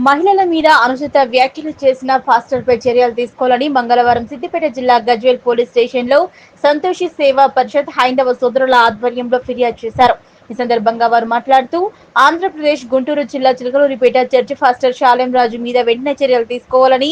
మహిళల మీద అనుచిత వ్యాఖ్యలు చేసిన పాస్టర్పై చర్యలు తీసుకోవాలని మంగళవారం సిద్దిపేట జిల్లా గజ్వేల్ పోలీస్ స్టేషన్లో సంతోషి సేవా పరిషత్ హైందవ సోదరుల ఆధ్వర్యంలో ఫిర్యాదు చేశారు. ఈ సందర్భంగా వారు మాట్లాడుతూ ఆంధ్రప్రదేశ్ గుంటూరు జిల్లా చిలకలూరిపేట చర్చి పాస్టర్ శాలెం రాజు మీద వెంటనే చర్యలు తీసుకోవాలని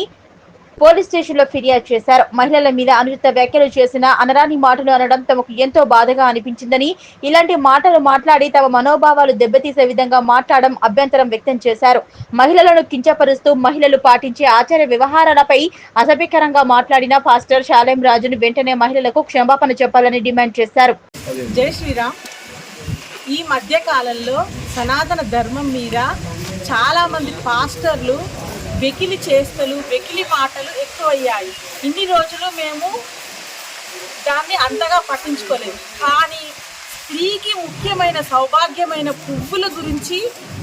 పోలీస్ స్టేషన్లో ఫిర్యాదు చేశారు. మహిళల మీద అనుచిత వ్యాఖ్యలు చేసిన అనరాని మాటలు అనడం తమకు ఎంతో బాధగా అనిపించిందని, ఇలాంటి మాటలు మాట్లాడి తమ మనోభావాలు దెబ్బతీసే విధంగా మాట్లాడడం అభ్యంతరం వ్యక్తం చేశారు. మహిళలను కించపరుస్తూ మహిళలు పాటించే ఆచార వ్యవహారాలపై అసభ్యకరంగా మాట్లాడిన పాస్టర్ శాలెం రాజును వెంటనే మహిళలకు క్షమాపణ చెప్పాలని డిమాండ్ చేశారు. జై శ్రీరామ్. ఈ మధ్య కాలంలో సనాతన ధర్మం మీద చాలా మంది పాస్టర్లు వెకిలి చేష్టలు, వెకిలి మాటలు ఎక్కువయ్యాయి. ఇన్ని రోజులు మేము దాన్ని అంతగా పట్టించుకోలేదు. కానీ స్త్రీకి ముఖ్యమైన సౌభాగ్యమైన పువ్వుల గురించి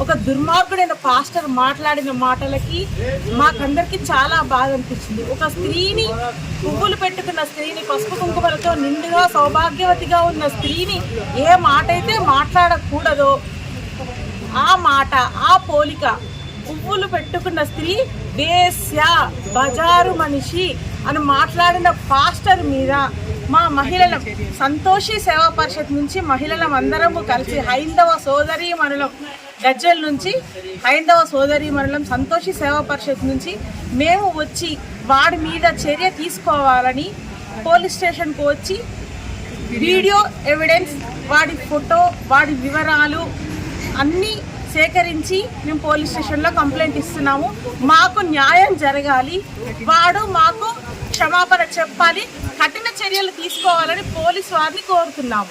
ఒక దుర్మార్గుడైన పాస్టర్ మాట్లాడిన మాటలకి మాకందరికీ చాలా బాధ అనిపించింది. ఒక స్త్రీని, పువ్వులు పెట్టుకున్న స్త్రీని, పసుపు కుంకుమలతో నిండుగా సౌభాగ్యవతిగా ఉన్న స్త్రీని ఏ మాట అయితే మాట్లాడకూడదో ఆ మాట, ఆ పోలిక, పువ్వులు పెట్టుకున్న స్త్రీ వేశ్య, బజారు మనిషి అని మాట్లాడిన పాస్టర్ మీద మా మహిళల సంతోషి సేవా పరిషత్ నుంచి మహిళలం అందరము కలిసి హైందవ సోదరీమణులం గజ్వేల్ నుంచి హైందవ సోదరీమణులం సంతోషి సేవా పరిషత్ నుంచి మేము వచ్చి వాడి మీద చర్య తీసుకోవాలని పోలీస్ స్టేషన్కు వచ్చి వీడియో ఎవిడెన్స్, వాడి ఫోటో, వాడి వివరాలు అన్నీ సేకరించి మేము పోలీస్ స్టేషన్లో కంప్లైంట్ ఇస్తున్నాము. మాకు న్యాయం జరగాలి, వాడు మాకు క్షమాపణ చెప్పాలి, కఠిన చర్యలు తీసుకోవాలని పోలీసు వారిని కోరుతున్నాము.